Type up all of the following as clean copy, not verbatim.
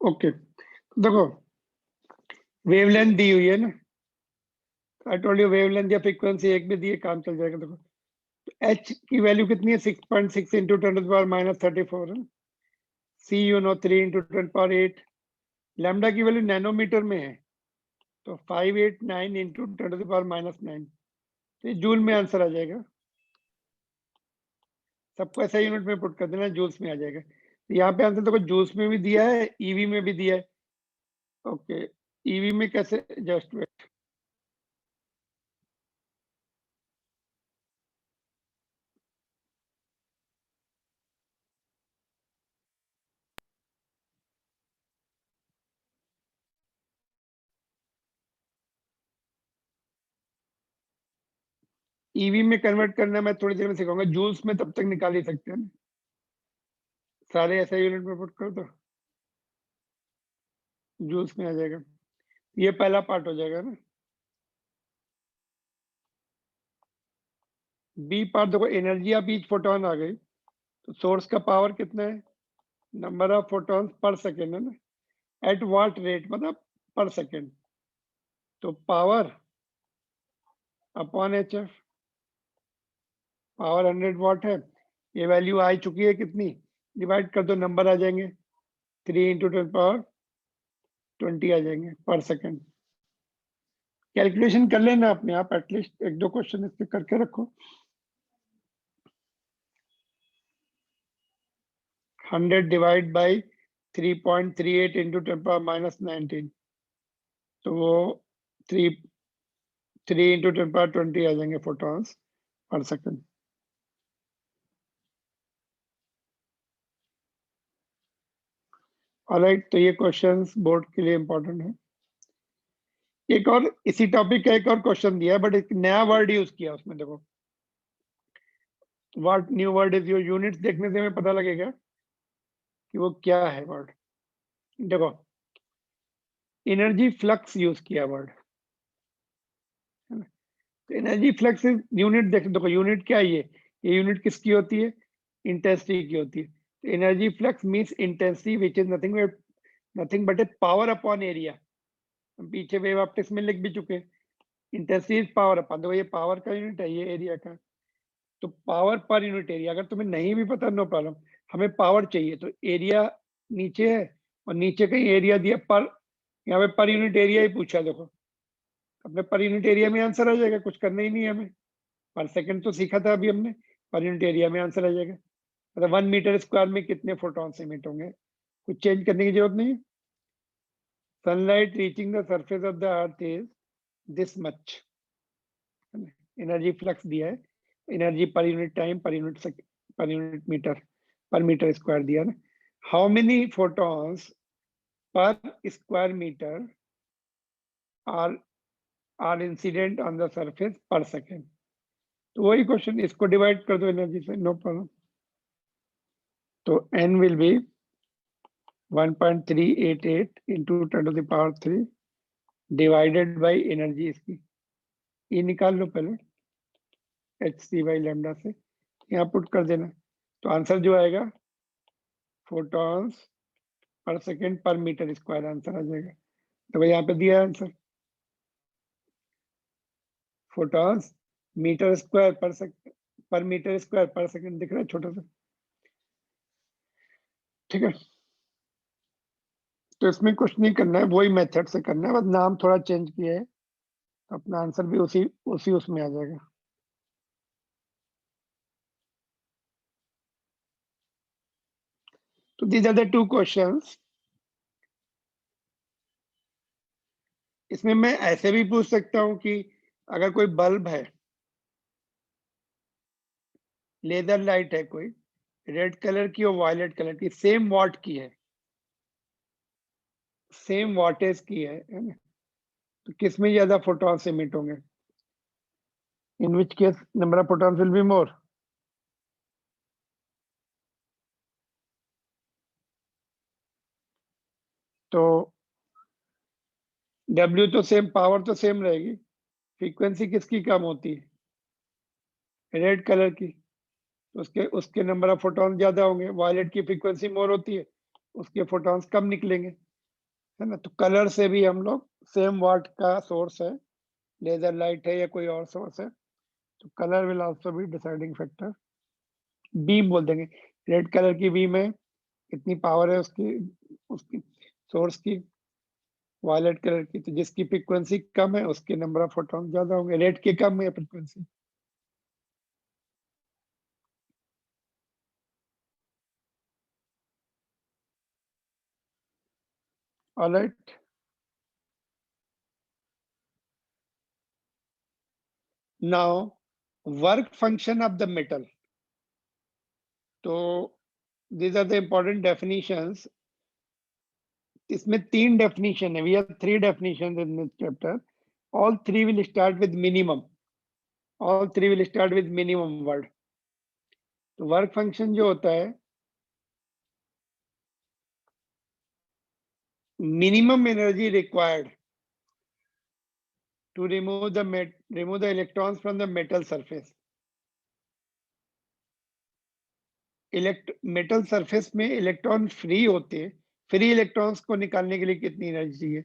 Okay, देखो wavelength दी हुई है ना, आई टोल्ड यू वेवलेंथ या फ्रीक्वेंसी एक भी दी है, काम चल जाएगा। देखो एच की वैल्यू कितनी है, 6.6 इंटू 10⁻−34 है। सी यू नो 3 इंटू 10⁻8। लैम्डा की वैल्यू नैनोमीटर में है, तो 589 इंटू 10⁻−9, तो जूल में आंसर आ जाएगा। सबको ऐसा यूनिट में पुट कर देना, जूल्स में आ जाएगा। तो यहाँ पे आंसर देखो जूल्स में भी दिया है, ईवी में भी दिया है। ओके, ईवी में कैसे, जस्ट वेट, ईवी में कन्वर्ट करना मैं थोड़ी देर में सिखाऊंगा, जूल्स में तब तक निकाल ही सकते हैं ना, सारे ऐसा यूनिट में पुट कर दो, जूल्स में आ जाएगा। ये पहला पार्ट हो जाएगा ना। बी पार्ट देखो, एनर्जी ऑफ ईच फोटोन आ गई, तो सोर्स का पावर कितना है, number of photons per second है ना, एट व्हाट रेट मतलब पर सेकेंड, तो power upon H F, power 100 वाट है, ये वैल्यू आ चुकी है कितनी, डिवाइड कर दो, नंबर आ जाएंगे 3 इंटू 10⁻20 आ जाएंगे पर सेकेंड। कैलकुलेशन कर लेना अपने आप, एटलीस्ट एक दो क्वेश्चन इस पे करके रखो। 100 डिवाइड बाई 3.38 इंटू 10⁻−19, तो वो 3 इंटू 10⁻20 आ जाएंगे फोटॉन्स पर सेकेंड। ऑलराइट, तो ये क्वेश्चंस बोर्ड के लिए इंपॉर्टेंट है। एक और इसी टॉपिक का एक और क्वेश्चन दिया है, बट एक नया वर्ड यूज किया उसमें, देखो what new word is, your units देखने से हमें पता लगेगा कि वो क्या है वर्ड। देखो एनर्जी फ्लक्स यूज किया वर्ड, है ना, तो एनर्जी फ्लक्स यूनिट देख, देखो यूनिट क्या है, ये यूनिट किसकी होती है, इंटेंसिटी की होती है। तो energy flux means intensity which is nothing but A power upon area. हम पीछे वेव ऑप्टिक्स में लिख भी चुके हैं, इंटेंसिटी इज पावर अपॉन, देखो ये पावर का यूनिट है, ये एरिया का, तो पावर पर यूनिट एरिया। अगर तुम्हें नहीं भी पता, नो प्रॉब्लम, हमें पावर चाहिए, तो एरिया नीचे है और नीचे कहीं एरिया दिया पर, यहाँ पे पर यूनिट एरिया ही पूछा, देखो अपने पर यूनिट एरिया में आंसर आ जाएगा, कुछ करना ही नहीं है हमें। पर सेकंड तो सीखा था अभी हमने, पर यूनिट एरिया में आंसर आ जाएगा। मतलब 1 मीटर स्क्वायर में कितने फोटॉन इमिट होंगे, कुछ चेंज करने की जरूरत नहीं है। Sunlight reaching the surface of the earth is this much, energy flux दिया है, energy per unit time, per unit metre, per metre square दिया ना। How many photons per square metre are are incident on the surface per second, तो वही question, इसको divide कर दो energy से, नो प्रॉब्लम। तो n will be 1.388 into 10⁻³ divided by energy इसकी, ये निकाल लो पहले, एच सी बाई लैम्डा से, यहाँ पुट कर देना, तो आंसर जो आएगा फोटॉन्स पर सेकेंड पर मीटर स्क्वायर आंसर आ जाएगा। तो भाई यहाँ पे दिया आंसर, फोटॉन्स मीटर स्क्वायर पर सेकेंड, पर मीटर स्क्वायर पर सेकेंड दिख रहा है छोटा सा, ठीक है। तो इसमें कुछ नहीं करना है, वही मेथड से करना है, बस नाम थोड़ा चेंज किया है, तो अपना आंसर भी उसी उसी उसमें आ जाएगा। तो दीज आर द 2 क्वेश्चंस। इसमें मैं ऐसे भी पूछ सकता हूं कि अगर कोई बल्ब है, लेजर लाइट है कोई, रेड कलर की और वायलेट कलर की, सेम वाट की है, सेम वाटेज की है ना, तो किसमें ज्यादा फोटॉन्स एमिट होंगे, in which case number of photons will be more. तो W तो सेम, पावर तो सेम रहेगी, फ्रीक्वेंसी किसकी कम होती है, रेड कलर की, तो उसके नंबर ऑफ फोटॉन्स ज्यादा होंगे, वायलेट की फ्रीक्वेंसी मोर होती है, उसके फोटॉन्स कम निकलेंगे। है ना। तो कलर से भी हम लोग सेम वाट का सोर्स है, लेजर लाइट है या कोई और सोर्स है, तो colour will also be deciding factor. Beam बोल देंगे, रेड कलर की बीम है, इतनी पावर है उसकी उसकी सोर्स की, वायलेट कलर की, तो जिसकी फ्रीक्वेंसी कम है उसके नंबर ऑफ फोटॉन ज्यादा होंगे, रेड के कम है frequency. Alright, now work function of the metal. तो these are the important definitions। इसमें 3 डेफिनेशन है, we have 3 definitions in this chapter। all 3 will start with minimum, all 3 will start with minimum word। तो work function जो होता है, minimum energy required to remove the electrons from the metal surface। Metal surface में electron free होते हैं, free electrons को निकालने के लिए कितनी एनर्जी चाहिए।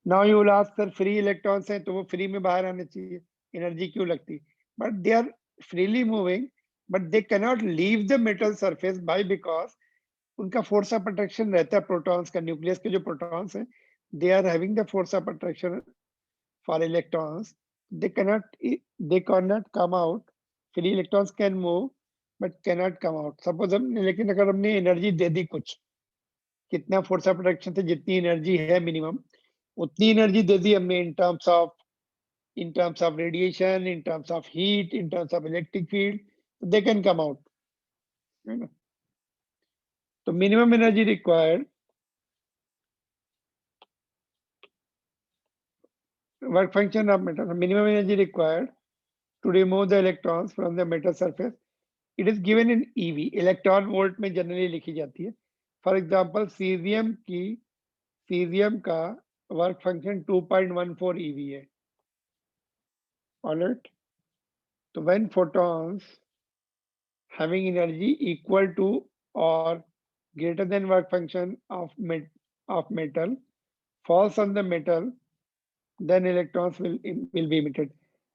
Now you will ask sir, free electrons हैं तो वो फ्री में बाहर आने चाहिए, एनर्जी क्यों लगती। But they are freely moving, but they cannot leave the metal surface by, because उनका फोर्स ऑफ अट्रैक्शन रहता है प्रोटॉन्स का, न्यूक्लियस के जो प्रोटॉन्स हैं, they are having the force of attraction for electrons. They can not come out. Free electrons can move but cannot come out. Suppose हमने, लेकिन अगर हमने एनर्जी दे दी कुछ, कितना फोर्स ऑफ अट्रैक्शन से जितनी एनर्जी है मिनिमम, उतनी एनर्जी दे दी हमने in terms of radiation, in terms of heat, in terms of electric field, they can come out, है ना। तो minimum energy required, work function of metal, minimum energy required to remove the electrons from the metal surface, it is given in ev, electron volt में generally लिखी जाती है। For example caesium का work function 2.14 ev है। Alright, तो when photons having energy equal to or greater than work function of metal falls on the metal, then electrons will be emitted।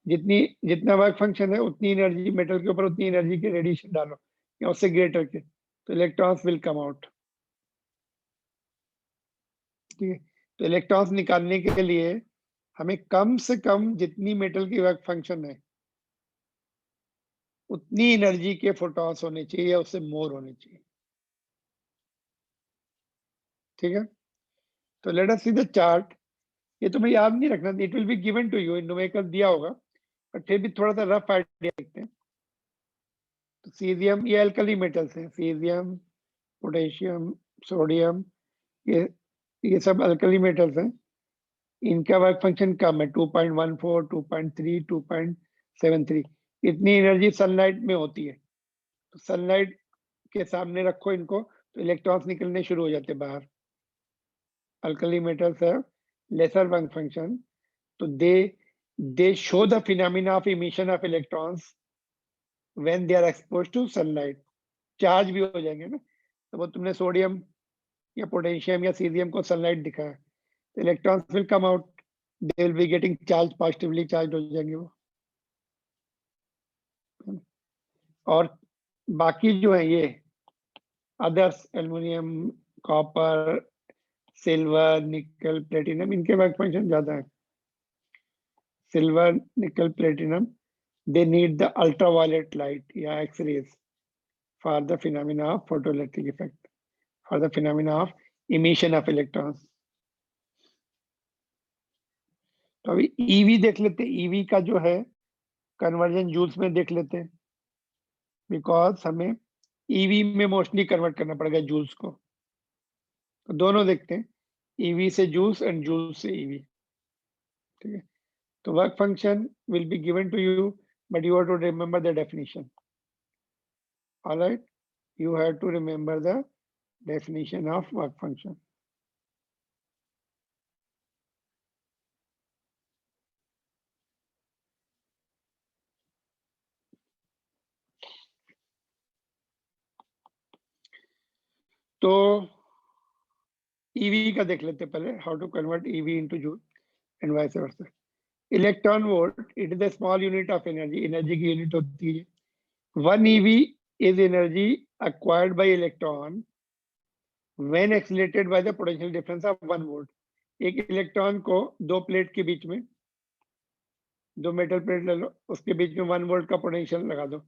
जितनी जितना work function है उतनी energy metal के ऊपर, उतनी एनर्जी के रेडिएशन डालो या उससे ग्रेटर के, तो इलेक्ट्रॉन्स विल कम आउट। ठीक है, तो इलेक्ट्रॉन्स निकालने के लिए हमें कम से कम जितनी मेटल की वर्क फंक्शन है उतनी एनर्जी के फोटॉन्स होने चाहिए या उससे मोर होने चाहिए। ठीक है, तो let us see the chart. ये तुम्हें याद नहीं रखना, it will be given to you, numerical दिया होगा, पर फिर भी थोड़ा सा रफ आइडिया देखते हैं। तो सीजियम, ये अल्कली मेटल्स हैं, सीजियम, पोटेशियम, सोडियम, ये ये सब अल्कली मेटल्स हैं। इनका वर्क फंक्शन कम है, 2.14, 2.3, 2.73। इतनी एनर्जी सनलाइट में होती है। तो सनलाइट के सामने रखो इनको तो इलेक्ट्रॉन्स निकलने शुरू हो जाते हैं बाहर। अल्कली मेटल्स है लेसर वर्क फंक्शन, तो they show the phenomena of emission of electrons when they are exposed to sunlight। Charge भी हो जाएंगे ना, तो वो तुमने सोडियम या पोटेशियम या सीजियम को सनलाइट दिखाया, तो electrons will come out, they will be getting charge, positively charge हो जाएंगे वो। और बाकी जो है ये अदर्स, एल्युमिनियम, कॉपर, सिल्वर, निकल, प्लेटिनम, इनके वर्क फंक्शन ज्यादा है। सिल्वर, निकल, platinum, they need the ultraviolet light या x-rays for the phenomena of photoelectric effect, for the phenomena of emission of electrons। तो अभी ईवी देख लेते हैं, ईवी का जो है कन्वर्जन जूल्स में देख लेते हैं, बिकॉज हमें ईवी में मोस्टली कन्वर्ट करना पड़ेगा जूल्स को। तो दोनों देखते हैं, ईवी से जूल्स एंड जूल्स से ईवी। ठीक है, तो work function will be given to you, but you have to remember the definition. Alright, you have to remember the definition of work function। तो ईवी का देख लेते पहले, how to convert eV into joule and vice versa. Electron volt it is the small unit of energy, energy की unit होती है। 1 EV is energy acquired by electron when accelerated by the potential difference of 1 volt। एक electron को दो plate के बीच में, दो metal plate ले लो, उसके बीच में 1 वोल्ट का पोटेंशियल लगा दो,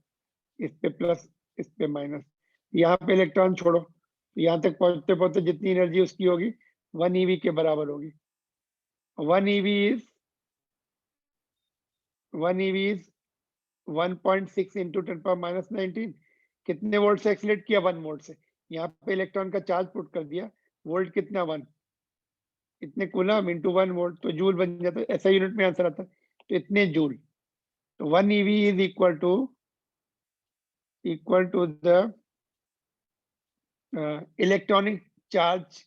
इस पे प्लस इस पे माइनस, यहाँ पे इलेक्ट्रॉन छोड़ो, यहाँ तक पहुंचते पहुंचते जितनी एनर्जी उसकी होगी 1 EV के बराबर होगी। 1 EV is 1.6 इंटू 10⁻19। कितने वोल्ट से एक्सीलरेट किया? 1 वोल्ट से। यहाँ पे इलेक्ट्रॉन का चार्ज पुट कर दिया, वोल्ट कितना 1, इतने कूलम इंटू 1 वोल्ट, तो जूल बन जाता है। ऐसा यूनिट में आंसर आता है, तो इतने जूल। तो 1 EV is equal to the electronic charge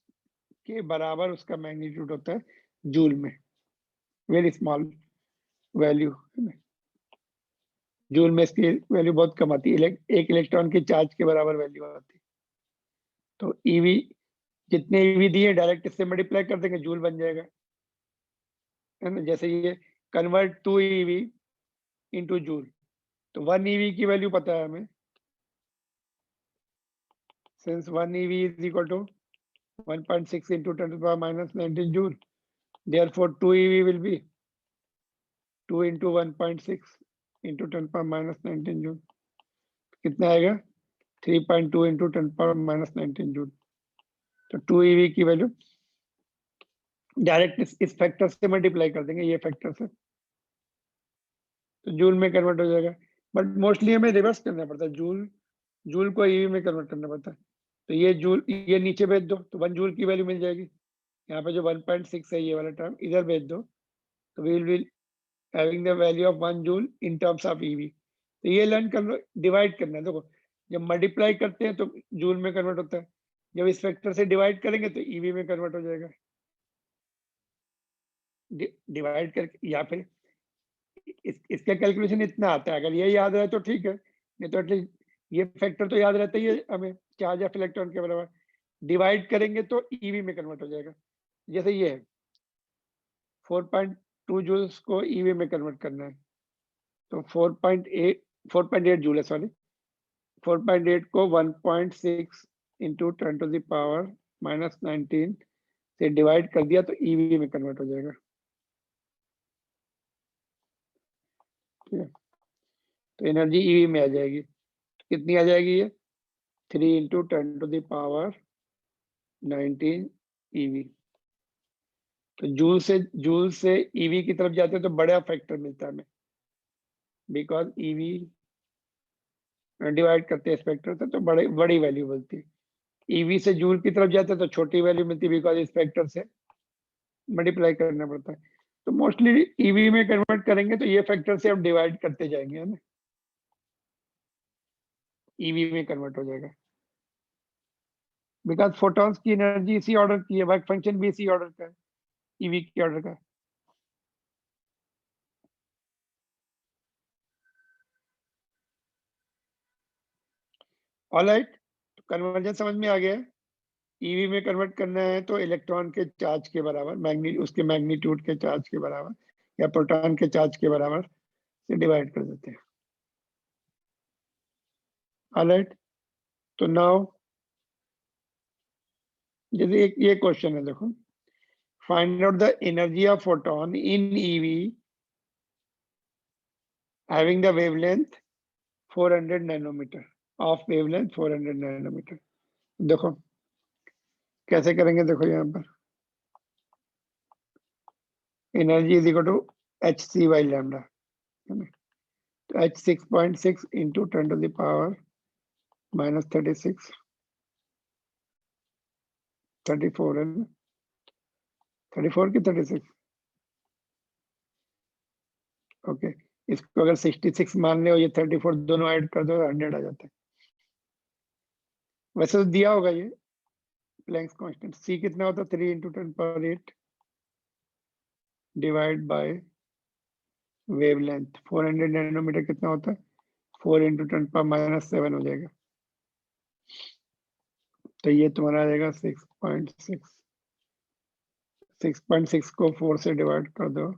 के बराबर उसका मैग्नीट्यूड होता है जूल में। वेरी स्मॉल वैल्यू, जूल में इसकी वैल्यू बहुत कम आती है, एक इलेक्ट्रॉन के चार्ज के बराबर वैल्यू आती है। तो ईवी जितने ईवी दिए डायरेक्ट इससे मल्टीप्लाई कर देंगे, जूल बन जाएगा, है ना। जैसे ये कन्वर्ट 2 EV इंटू जूल, तो 1 EV की वैल्यू पता है हमें, since 1 EV is equal to 1.6 into 10⁻19 joule, therefore 2 EV will be 2 into 1.6 into 10⁻19 joule. कितना आएगा? 3.2 इंटू 10⁻19 जूल। तो 2 EV की वैल्यू डायरेक्ट इस फैक्टर से मल्टीप्लाई कर देंगे, ये फैक्टर से, तो जूल में कन्वर्ट हो जाएगा। बट मोस्टली हमें रिवर्स करना पड़ता है, जूल को ईवी में कन्वर्ट करना पड़ता है। तो ये जूल, ये नीचे भेज दो तो 1 जूल की वैल्यू मिल जाएगी। यहाँ पे जो 1.6 है ये वाला टर्म इधर भेज दो, तो we will having the value of 1 joule in terms of eV. तो ये लर्न कर लो, डिवाइड करना है। देखो जब मल्टीप्लाई करते हैं तो जूल में कन्वर्ट होता है, जब इस फैक्टर से डिवाइड करेंगे तो ईवी में कन्वर्ट हो जाएगा। डिवाइड करके या फिर इसका कैलकुलेशन इतना आता है, अगर ये याद रहे तो ठीक है, नहीं तो एटलीस्ट ये फैक्टर तो याद रहता ही है हमें, चार्ज ऑफ इलेक्ट्रॉन के बराबर। डिवाइड करेंगे तो ईवी में कन्वर्ट हो जाएगा। जैसे ये है 4.2 जूल्स को ईवी में कन्वर्ट करना है, तो 4.8 जूल है, सॉरी 4.8 को 1.6 इंटू 10⁻19 से डिवाइड कर दिया तो ईवी में कन्वर्ट हो जाएगा। ठीक है, तो एनर्जी ईवी में आ जाएगी। कितनी आ जाएगी ये? 3 इंटू 10⁻19 ईवी। तो जूल से ईवी की तरफ जाते हैं तो बड़ा फैक्टर मिलता है हमें, बिकॉज ईवी डिवाइड करते हैं इस फैक्टर से तो बड़ी वैल्यू मिलती है। ईवी से जूल की तरफ जाते हैं तो छोटी वैल्यू मिलती है, बिकॉज इस फैक्टर से मल्टीप्लाई करना पड़ता है। तो मोस्टली ईवी में कन्वर्ट करेंगे तो ये फैक्टर से अब डिवाइड करते जाएंगे, है ना, ईवी में कन्वर्ट हो जाएगा। बिकॉज फोटॉन्स की एनर्जी इसी ऑर्डर की है, वर्क फंक्शन भी इसी ऑर्डर का है, ईवी के ऑर्डर का। ऑलराइट, तो कन्वर्जन समझ में आ गया है। ईवी में कन्वर्ट करना है तो इलेक्ट्रॉन के चार्ज के बराबर, उसके मैग्नीट्यूड के चार्ज के बराबर या प्रोटॉन के चार्ज के बराबर से डिवाइड कर देते हैं। ऑलराइट, तो नाउ जैसे ये क्वेश्चन है, देखो find out the energy of photon in eV having the wavelength 400 nanometre, of wavelength 400 nanometre. देखो कैसे करेंगे, देखो यहाँ पर energy is equal to hc by lambda, है ना। तो h 6.6 इंटू 10⁻⁻36 34 है ना, 34 की 36, ओके। इसको अगर 66 मान ले और ये 34 दोनों ऐड कर दो 100 आ जाता है। वैसे तो दिया होगा ये प्लैंक्स कांस्टेंट, c कितना होता है 3 into 10⁸ divide by wavelength 400 nanometre कितना होता है 4 इंटू 10⁻⁻7 हो जाएगा। तो ये तुम्हारा आ जाएगा 6.6 6.6 को 4 से डिवाइड कर दो,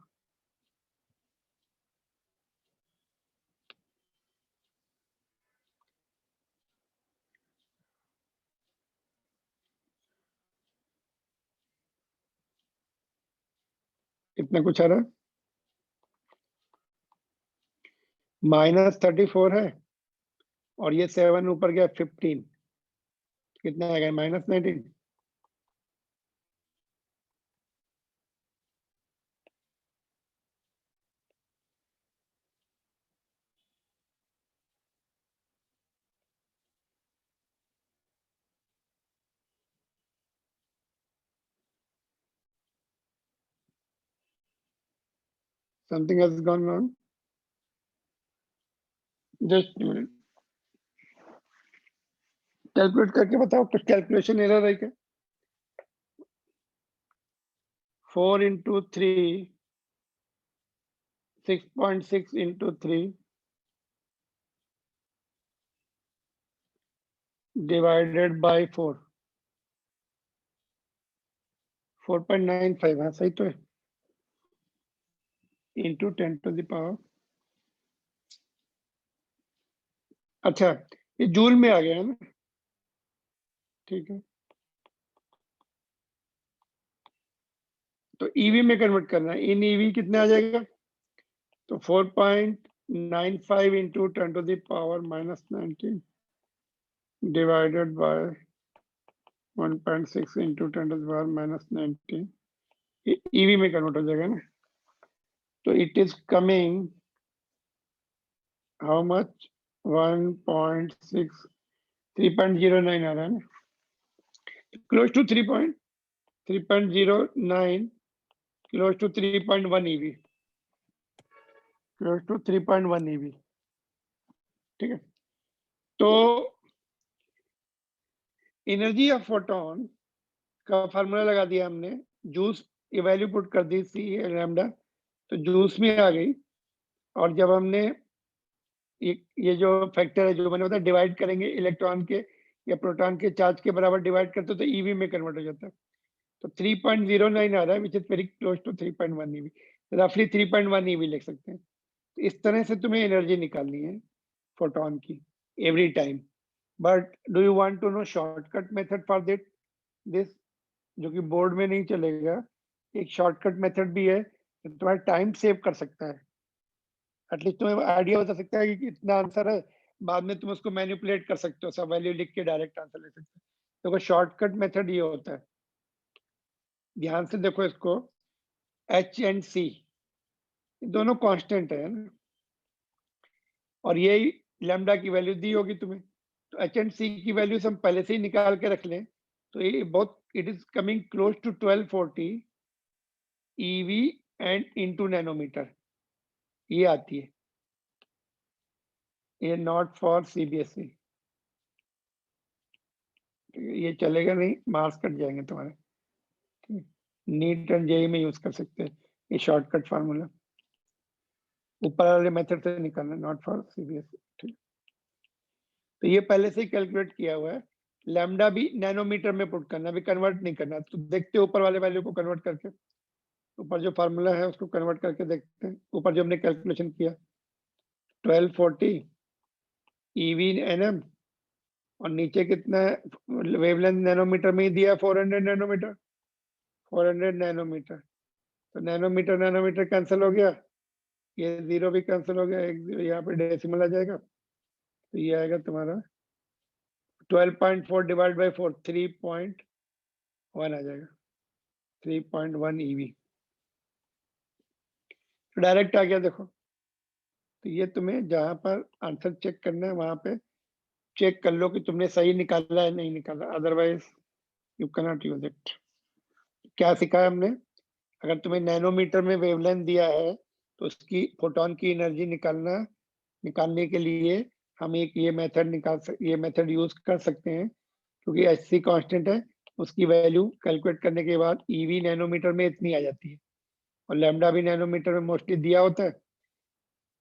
कितना कुछ आ रहा है, -34 है और ये 7 ऊपर गया 15, कितना आएगा -19। Something has gone wrong, just minute, calculate करके बताओ, कुछ कैलकुलेशन एरर है क्या? 4 into 3, 6.6 into 3 divided by 4, 4.95, हाँ सही तो है, into 10 to the power, अच्छा ये जूल में आ गया है ना, ठीक है, तो ईवी में कन्वर्ट करना है, इन ईवी कितना आ जाएगा, तो 4.95 into 10 to the power -19 divided by 1.6 into 10 to the power -19, eV में कन्वर्ट हो जाएगा ना, तो it is coming how much, 1.6, 3.09 आ रहा है ना, close to 3.09, close to 3.1 eV, close to 3.1 eV, ठीक है। तो एनर्जी ऑफ फोटोन का फार्मूला लगा दिया हमने, जूस ये वैल्यू पुट कर दी सी लैम्डा, तो जूस में आ गई, और जब हमने ये जो फैक्टर है जो मैंने बताया डिवाइड करेंगे इलेक्ट्रॉन के या प्रोटॉन के चार्ज के बराबर डिवाइड करते तो ईवी में कन्वर्ट हो जाता है, तो 3.09 आ रहा है, which is very close to 3.1 eV, रफली 3.1 ईवी लिख सकते हैं। तो इस तरह से तुम्हें एनर्जी निकालनी है फोटोन की every time, but do you want to know shortcut method for this, जो कि बोर्ड में नहीं चलेगा, एक शॉर्टकट मेथड भी है, तो तुम्हारा टाइम सेव कर सकता है, एटलीस्ट तुम्हें आइडिया बता सकता है कि इतना आंसर है, बाद में तुम उसको मैनिपुलेट कर सकते हो, सब वैल्यू लिख के डायरेक्ट आंसर ले सकते हो, तो शॉर्टकट मेथड ये होता है, ध्यान से देखो इसको, H एंड C दोनों कांस्टेंट है ना, और यही लैम्डा की वैल्यू दी होगी तुम्हें, तो H एंड C की वैल्यूज हम पहले से ही निकाल के रख लें, तो ये बहुत it is coming close to 1240 EV and into nanometre, ये आती है, ये नॉट फॉर CBSE, ये चलेगा नहीं, मार्क्स कट जाएंगे तुम्हारे, नीट एंड जेई में यूज कर सकते हैं ये शॉर्टकट फार्मूला, ऊपर वाले मेथड से निकालना, नॉट फॉर CBSE, ठीक। तो ये पहले से ही कैलकुलेट किया हुआ है, लैम्डा भी नैनोमीटर में पुट करना, अभी कन्वर्ट नहीं करना, तो देखते हैं ऊपर वाले वैल्यू को कन्वर्ट करके, ऊपर जो फार्मूला है उसको कन्वर्ट करके देखते हैं, ऊपर जो हमने कैलकुलेशन किया 1240 EV NM, और नीचे कितना वेवलेंथ नैनोमीटर में ही दिया 400 नैनोमीटर, 400 नैनोमीटर, तो नैनोमीटर नैनोमीटर कैंसिल हो गया, ये जीरो भी कैंसिल हो गया, एक जीरो यहाँ पे डेसिमल आ जाएगा, तो ये आएगा तुम्हारा 12.4 डिवाइड बाई 4, 3.1 आ जाएगा, 3.1 EV, तो डायरेक्ट आ गया देखो, तो ये तुम्हें जहां पर आंसर चेक करना है वहां पे चेक कर लो कि तुमने सही निकाला है नहीं निकाला, otherwise you can not use it. क्या सिखाया हमने, अगर तुम्हें नैनोमीटर में वेवलेंथ दिया है तो उसकी फोटोन की एनर्जी निकालने के लिए हम एक ये मेथड यूज कर सकते हैं, क्योंकि HC कांस्टेंट है, उसकी वैल्यू कैलकुलेट करने के बाद EV नैनोमीटर में इतनी आ जाती है, और लैम्डा भी नैनोमीटर में मोस्टली दिया होता है,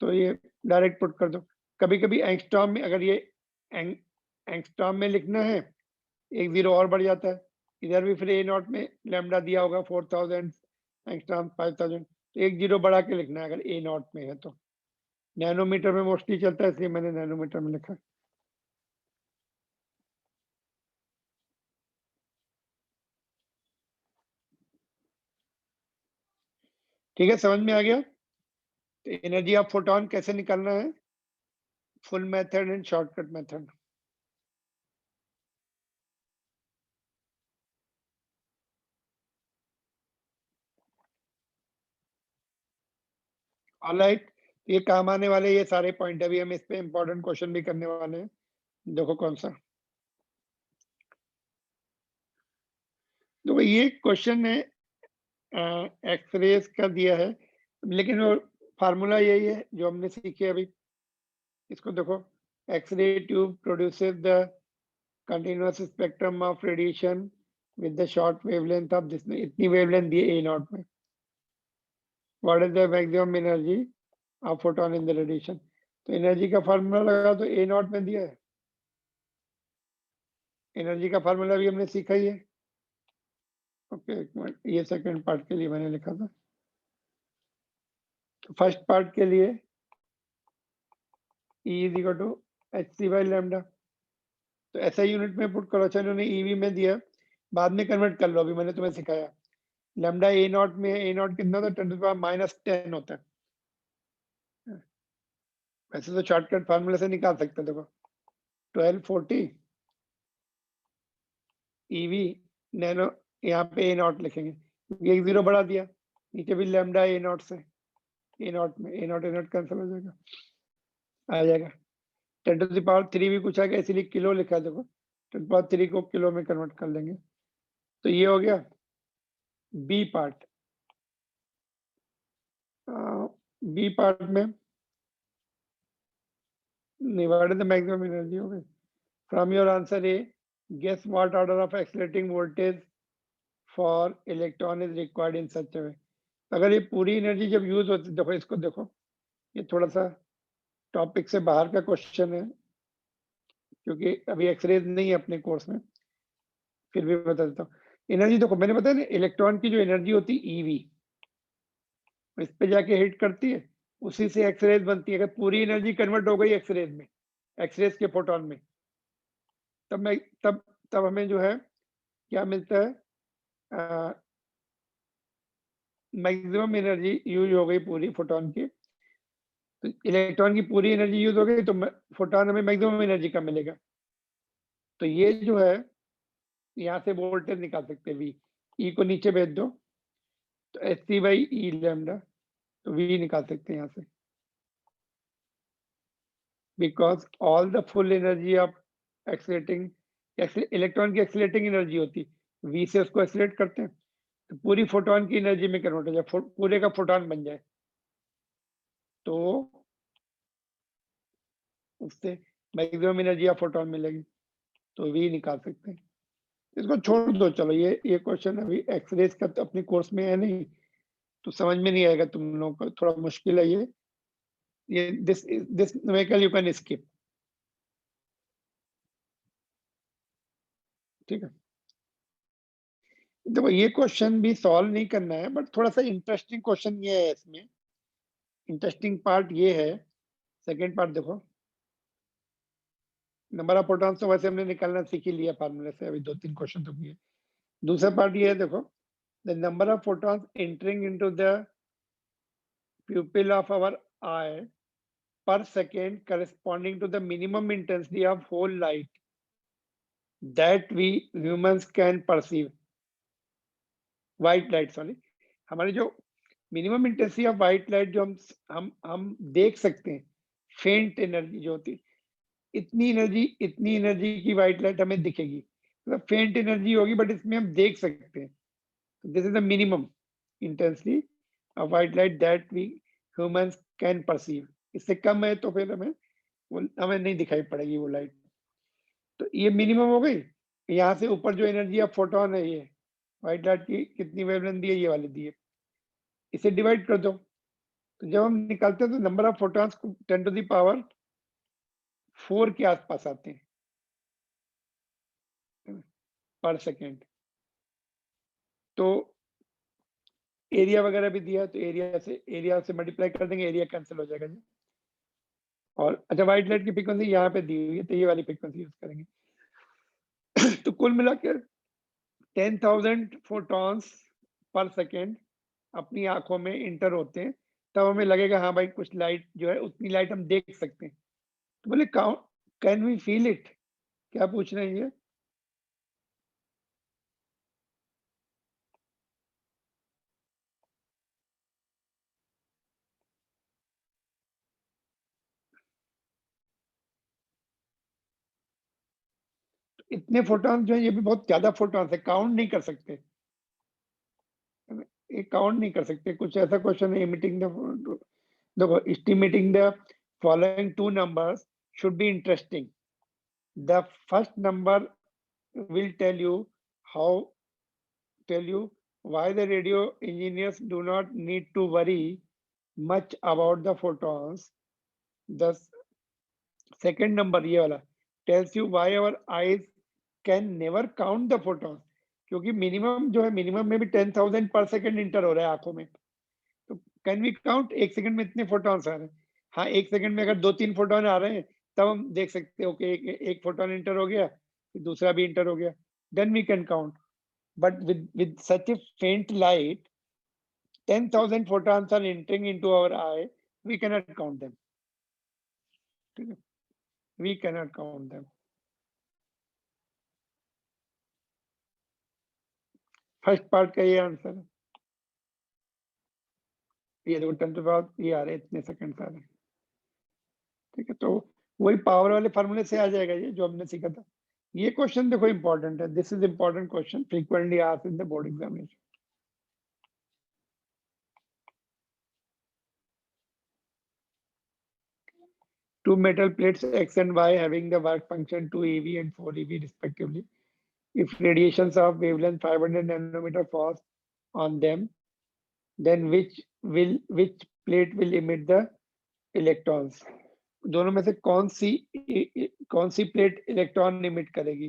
तो ये डायरेक्ट पुट कर दो। कभी कभी एंगस्ट्रॉम में, अगर ये एंगस्ट्रॉम में लिखना है, एक जीरो और बढ़ जाता है, इधर भी फिर ए नॉट में लैम्डा दिया होगा 4000 एंगस्ट्रॉम 5000, तो एक जीरो बढ़ा के लिखना है अगर ए नॉट में है तो। नैनोमीटर में मोस्टली चलता है इसलिए मैंने नैनोमीटर में लिखा। ठीक है, समझ में आ गया। तो एनर्जी ऑफ फोटोन कैसे निकालना है, full method and shortcut method. Alright, ये काम आने वाले ये सारे पॉइंट, अभी हम इस पे इंपॉर्टेंट क्वेश्चन भी करने वाले हैं। देखो कौन सा, तो ये क्वेश्चन है एक्सरेज का दिया है, लेकिन वो फार्मूला यही है जो हमने सीखे अभी। इसको देखो, x-ray tube produces the continuous spectrum of radiation with the short wavelength of this, इतनी वेवलेंथ दी ए नॉट में। What is the maximum energy of photon in the radiation, तो एनर्जी का फार्मूला लगा तो ए नॉट में दिया है। एनर्जी का फार्मूला भी हमने सीखा ही है। ओके, एक मिनट, ये सेकंड पार्ट के लिए मैंने लिखा था। फर्स्ट पार्ट के लिए E is equal to hc by lambda, तो ऐसा यूनिट में पुट करो। अच्छा, इन्होंने ईवी में दिया, बाद में कन्वर्ट कर लो, अभी मैंने तुम्हें सिखाया। लैम्डा ए नॉट में, ए नॉट कितना था, 10⁻⁻10 होता है। वैसे तो शॉर्टकट फार्मूले से निकाल सकते, देखो 1240 ईवी नैनो, यहाँ पे ए नॉट लिखेंगे क्योंकि एक जीरो बढ़ा दिया, नीचे भी लैम्डा ए नॉट से, ए नॉट में ए नॉट कैंसिल हो जाएगा, आ जाएगा। 10⁻³ भी पूछा गया इसीलिए किलो लिखा है, देखो 10⁻³ को किलो में कन्वर्ट कर लेंगे। तो ये हो गया बी पार्ट। बी पार्ट में what is the maximum energy हो गई। From your answer a, guess what order of accelerating voltage for electron is required in such a way. अगर ये पूरी एनर्जी जब यूज होती, देखो इसको देखो, ये थोड़ा सा टॉपिक से बाहर का क्वेश्चन है क्योंकि अभी एक्सरेज नहीं है अपने कोर्स में, फिर भी बता देता हूँ। एनर्जी देखो, मैंने बताया ना, इलेक्ट्रॉन की जो एनर्जी होती है ईवी, इस पे जाके हिट करती है, उसी से एक्सरेज बनती है। अगर पूरी एनर्जी कन्वर्ट हो गई एक्सरेज में, एक्सरेज के फोटोन में, तब मैं तब हमें जो है क्या मिलता है, मैक्सिमम एनर्जी यूज हो गई पूरी फोटोन की। तो इलेक्ट्रॉन की पूरी एनर्जी यूज हो गई तो फोटोन हमें मैक्सिमम एनर्जी का मिलेगा। तो ये जो है, यहाँ से वोल्टेज निकाल सकते हैं, वी, ई को नीचे भेज दो तो hc बाई ई लैम्डा, तो वी निकाल सकते हैं यहाँ से, because all the full energy of accelerating, electron की एक्सीलरेटिंग एनर्जी होती है, वी से उसको एक्सीलरेट करते हैं तो पूरी फोटोन की एनर्जी में कन्वर्ट हो जाए, पूरे का फोटोन बन जाए, तो उससे मैक्सिमम एनर्जी ऑफ फोटोन मिलेगी, तो वी निकाल सकते हैं। इसको छोड़ दो, चलो ये क्वेश्चन अभी एक्सरेज का तो अपने कोर्स में है नहीं, तो समझ में नहीं आएगा तुम लोगों को, थोड़ा मुश्किल है ये this vehicle you can skip. ठीक है, देखो ये क्वेश्चन भी सॉल्व नहीं करना है, बट थोड़ा सा इंटरेस्टिंग क्वेश्चन ये है, इसमें इंटरेस्टिंग पार्ट ये है। सेकेंड पार्ट देखो, नंबर ऑफ प्रोटॉन्स तो वैसे हमने निकालना सीख ही लिया फार्मूले से, अभी 2-3 क्वेश्चन तो किए। दूसरा पार्ट ये है, देखो the number of protons entering into the pupil of our eye per second corresponding to the minimum intensity of whole light that we humans can perceive, white light sorry, हमारी जो minimum intensity of white light जो हम देख सकते हैं, फेंट energy जो होती है, इतनी एनर्जी की व्हाइट लाइट हमें दिखेगी, मतलब फेंट एनर्जी होगी बट इसमें हम देख सकते हैं। This is the minimum intensity of white light that we humans can perceive. इससे कम है तो फिर हमें नहीं दिखाई पड़ेगी वो लाइट। तो ये मिनिमम हो गई। यहाँ से ऊपर जो एनर्जी ऑफ फोटोन है, ये व्हाइट लाइट की कितनी वेवलेंथ दी है, ये वाली दी है, इसे डिवाइड कर दो। तो जब हम निकालते हैं तो नंबर ऑफ फोटॉन्स को 10⁻⁴ के आसपास आते हैं पर सेकेंड। तो एरिया वगैरह भी दिया है, तो एरिया से मल्टीप्लाई कर देंगे, एरिया कैंसिल हो जाएगा जी। और अच्छा, व्हाइट लाइट की फ्रीक्वेंसी यहाँ पे दी हुई है, तो ये वाली फ्रीक्वेंसी यूज करेंगे। तो कुल मिलाकर 10,000 फोटॉन्स पर सेकेंड अपनी आंखों में इंटर होते हैं, तब हमें लगेगा हाँ भाई कुछ लाइट जो है उतनी लाइट हम देख सकते हैं। तो बोले कैन वी फील इट, क्या पूछ रहे हैं ये? इतने फोटॉन जो है, ये भी बहुत ज्यादा फोटॉन है, काउंट नहीं कर सकते, ये काउंट नहीं कर सकते। कुछ ऐसा क्वेश्चन है, इमिटिंग द, देखो, estimating the following two numbers should be interesting. The first number will tell you why the radio engineers do not need to worry much about the photons. The second number, ये वाला, tells you why our eyes can never count the photons, क्योंकि minimum जो है, minimum में भी 10,000 पर second inter हो रहा है आंखों में। तो कैन वी काउंट, एक सेकंड में इतने फोटॉन्स आ रहे हैं? हाँ, एक सेकंड में अगर 2-3 फोटॉन आ रहे हैं, तब हम देख सकते हैं ओके, एक फोटॉन इंटर हो गया, फिर दूसरा भी इंटर हो गया, then we can count. But with such a faint light, 10,000 photons are entering into our eye, we cannot count them. We cannot count them. First part का ये आंसर है। ये देखो 10 के बाद ये आ रहे, इतने सेकंड आ रहे, ठीक है। तो वही पावर वाले फार्मूले से आ जाएगा ये जो हमने सीखा था। ये क्वेश्चन देखो इंपॉर्टेंट है, this is important question, frequently asked in the board examination. Two metal plates X and Y having the work function 2 eV and 4 eV respectively. If radiations of wavelength 500 nanometer falls on them, then which plate will emit the electrons? दोनों में से कौन सी plate electron emit करेगी?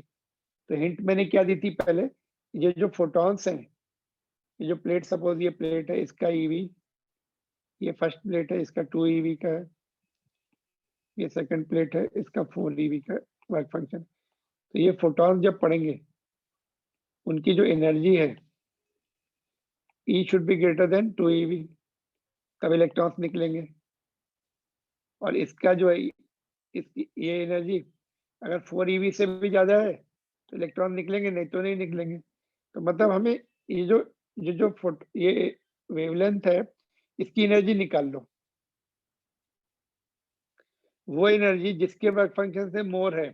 तो hint मैंने क्या दी थी पहले, ये जो फोटॉन्स हैं, ये जो प्लेट, सपोज ये प्लेट है, इसका ईवी, ये फर्स्ट प्लेट है, इसका 2 ईवी का है, ये सेकंड प्लेट है, इसका 4 ईवी का वर्क फंक्शन। तो ये फोटॉन जब पड़ेंगे, उनकी जो एनर्जी है, E should be greater than 2 EV, तब इलेक्ट्रॉन्स निकलेंगे। और इसका जो है, इसकी ये एनर्जी अगर 4 ईवी से भी ज्यादा है तो इलेक्ट्रॉन निकलेंगे, नहीं तो नहीं निकलेंगे। तो मतलब हमें ये जो ये वेवलेंथ है, इसकी एनर्जी निकाल लो। वो एनर्जी जिसके वर्क फंक्शन से मोर है,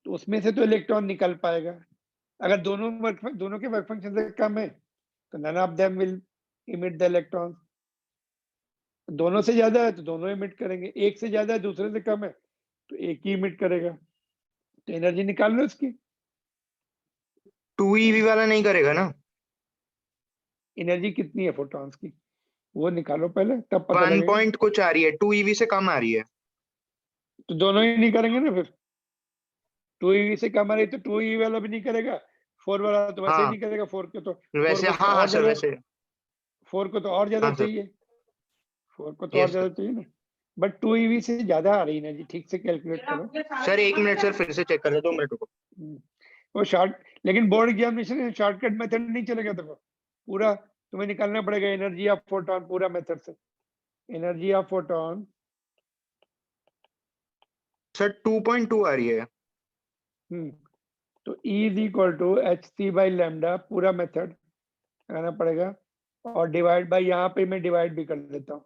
तो उसमें से तो इलेक्ट्रॉन निकल पाएगा। अगर दोनों के वर्क फंक्शन से कम है, तो none of them will emit the electron. दोनों से ज्यादा है तो दोनों इमिट करेंगे, एक से ज्यादा है दूसरे से कम है तो एक ही इमिट करेगा। तो एनर्जी निकाल लो इसकी। 2 ईवी वाला नहीं करेगा ना? एनर्जी कितनी है फोटॉन्स की, वो निकालो पहले, तब पता 1 लगेगा। पॉइंट कुछ आ रही है, 2 ईवी से कम आ रही है। तो दोनों ही नहीं करेंगे ना फिर। 2 ईवी से कम आ रही तो 2 ईवी वाला भी नहीं करेगा, 4 वाला तो वैसे ही हाँ नहीं करेगा। 4 वैसे, को तो हाँ हाँ और सर, ज्यादा, वैसे 4 को तो और ज्यादा हाँ सर। चाहिए, 4 को तो और यस ज्यादा सर। चाहिए ना। बट 2 ईवी से ज्यादा आ रही एनर्जी, ठीक से कैलकुलेट करो। सर 1 मिनट सर, फिर से चेक कर लेता हूँ, 2 मिनट रुको। वो शॉर्ट, लेकिन बोर्ड एग्जामिनेशन में शॉर्टकट मेथड नहीं चलेगा। देखो पूरा तुम्हें निकालना पड़ेगा एनर्जी ऑफ फोटॉन, पूरा मेथड से। एनर्जी ऑफ फोटॉन, सर 2.2 आ रही है। तो E is equal to hc by lambda, पूरा मेथड लगाना पड़ेगा। और डिवाइड बाई, यहाँ पे मैं डिवाइड भी कर देता हूँ,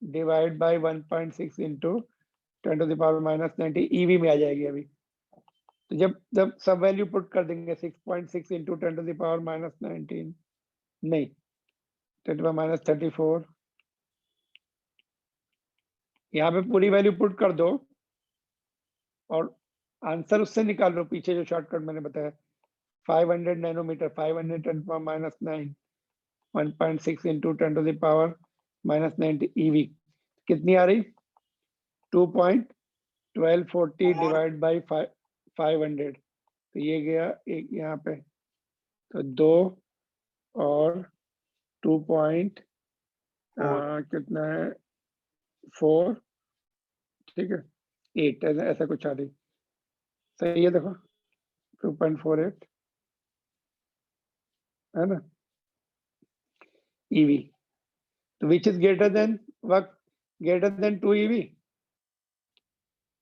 डिवाइड बाई 1.6 इंटू 10⁻⁻90 ईवी में आ जाएगी अभी। तो जब सब वैल्यू पुट कर देंगे, 6.6 इंटू 10⁻⁻19, नहीं 10⁻34, यहाँ पे पूरी वैल्यू पुट कर दो और आंसर उससे निकाल लो, पीछे जो शॉर्टकट मैंने बताया, 500 नैनोमीटर, 500 10⁻⁻9, 1.6 इंटू 10⁻⁻90 ईवी कितनी आ रही? 2.1240 डिवाइड बाई 500, तो ये गया एक यहाँ पे, तो 2 और 2 कितना है 4, ठीक है 8, ऐसा कुछ आ रही, सही है देखो 2.48 है ना EV, तो which is greater than 2 EV,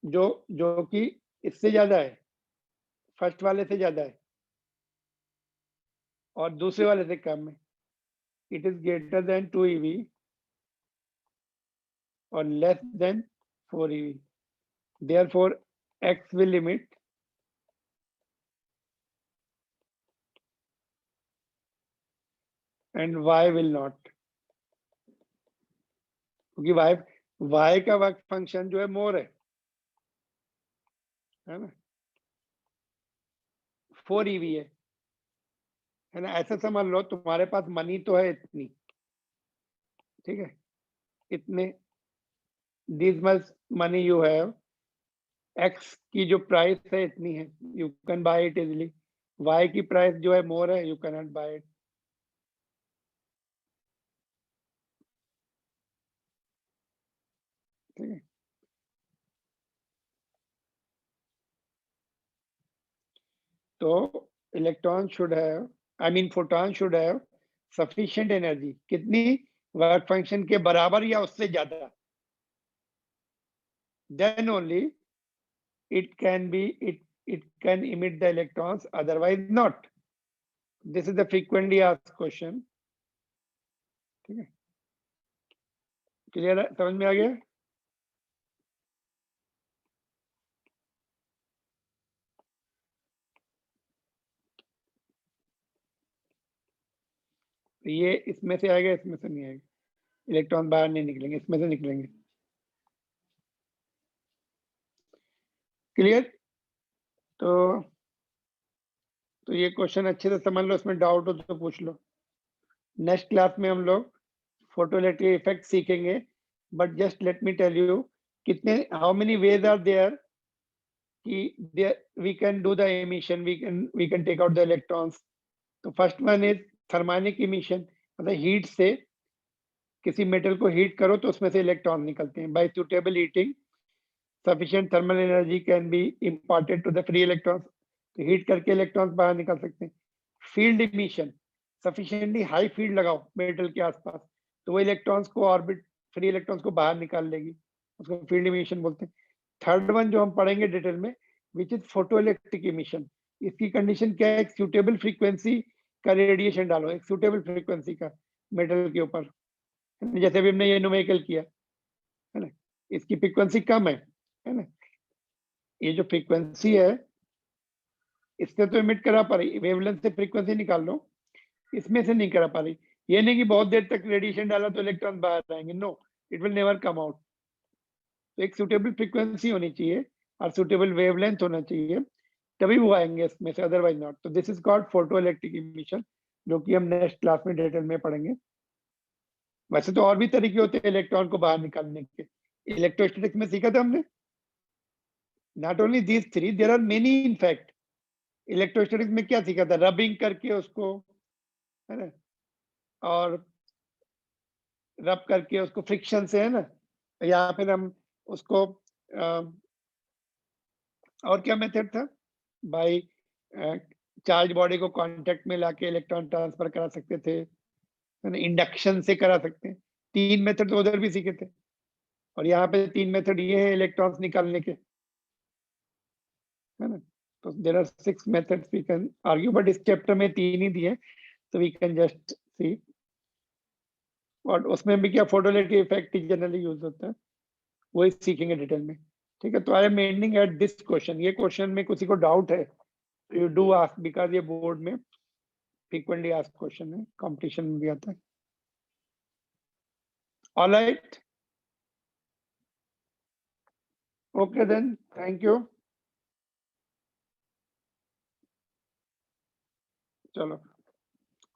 जो कि इससे ज्यादा है, फर्स्ट वाले से ज्यादा है और दूसरे वाले से कम है। It is greater than 2 EV और less than 4 EV, therefore X will limit and Y will not, क्योंकि Y का वर्क फंक्शन जो है मोर है ना 4 EV है ना, ऐसा समझ लो तुम्हारे पास मनी तो है इतनी, ठीक है इतने, this much money you have, X की जो प्राइस है इतनी है, you can buy it easily, Y की प्राइस जो है मोर है, you can not buy it, ठीक है। तो electron should have, I mean photon should have sufficient energy, कितनी, वर्क फंक्शन के बराबर या उससे ज्यादा, then only it can emit the electrons, otherwise not. This is the frequently asked question, ठीक है क्लियर है, समझ में आ गया। तो ये इसमें से आएगा, इसमें से नहीं आएगा, इलेक्ट्रॉन बाहर नहीं निकलेंगे, इसमें से निकलेंगे, क्लियर। तो ये क्वेश्चन अच्छे से समझ लो, इसमें डाउट हो तो पूछ लो। नेक्स्ट क्लास में हम लोग फोटोइलेक्ट्रिक इफेक्ट सीखेंगे, but just let me tell you कितने, how many ways are there कि we can do the emission, we can take out the electrons। तो first one is thermionic emission, मतलब heat से किसी मेटल को heat करो तो उसमें से इलेक्ट्रॉन निकलते हैं। By suitable heating sufficient thermal energy can be imparted to the free electrons, तो हीट करके इलेक्ट्रॉन्स बाहर निकल सकते हैं। Field emission, sufficiently high field लगाओ मेटल के आसपास, तो वो इलेक्ट्रॉन्स को ऑर्बिट, फ्री इलेक्ट्रॉन्स को बाहर निकाल लेगी, उसको फील्ड इमिशन बोलते हैं। थर्ड वन जो हम पढ़ेंगे डिटेल में, विच इज फोटोइलेक्ट्रिक इमिशन, इसकी कंडीशन क्या है, एक सूटेबल फ्रीक्वेंसी का रेडिएशन डालो, एक सूटेबल फ्रीक्वेंसी का मेटल के ऊपर, जैसे भी हमने ये न्यूमेरिकल किया है ना, इसकी फ्रीक्वेंसी कम है ना, ये जो फ्रीक्वेंसी है इससे तो इमिट करा पा रही, वेवलेंथ से फ्रीक्वेंसी निकाल लो, इसमें से नहीं करा पा रही। ये नहीं कि बहुत देर तक रेडिएशन डाला तो इलेक्ट्रॉन बाहर आएंगे, no, it will never come out. तो एक सूटेबल फ्रीक्वेंसी होनी चाहिए और सूटेबल वेवलेंथ होना चाहिए, तभी वो आएंगे इसमें से, अदरवाइज नॉट। तो this is called photo electric emission, जो कि हम नेक्स्ट क्लास में डिटेल में पढ़ेंगे। वैसे तो और भी तरीके होते हैं इलेक्ट्रॉन को बाहर निकालने के, इलेक्ट्रोस्टैटिक्स में सीखा था हमने, not only these 3, there are many in fact. Electrostatics में क्या सीखा था, रबिंग करके उसको, है ना, और रब करके उसको फ्रिक्शन से, है ना, या फिर हम उसको और क्या मेथड था, बाई चार्ज बॉडी को कांटेक्ट में लाके इलेक्ट्रॉन ट्रांसफर करा सकते थे, इंडक्शन से करा सकते हैं। 3 मेथड तो उधर भी सीखे थे, और यहाँ पे 3 मेथड ये है इलेक्ट्रॉन्स निकालने के, है ना। तो there are 6 methods we can argue, but इस चैप्टर में 3 ही दिए, तो वी कैन जस्ट सी। और उसमें भी क्या फोटोइलेक्ट्रिक इफेक्ट जनरली यूज होता है, वही सीखेंगे डिटेल में, ठीक है। तो I am ending at this question, ये क्वेश्चन में किसी को डाउट है तो यू डू आस्क, बिकॉज ये बोर्ड में फ्रीक्वेंटली आस्क क्वेश्चन है, कंपटीशन में भी आता है। All right, okay then, thank you. चलो,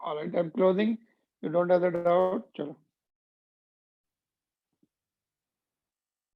all right, I am closing, you don't have the doubt, चलो।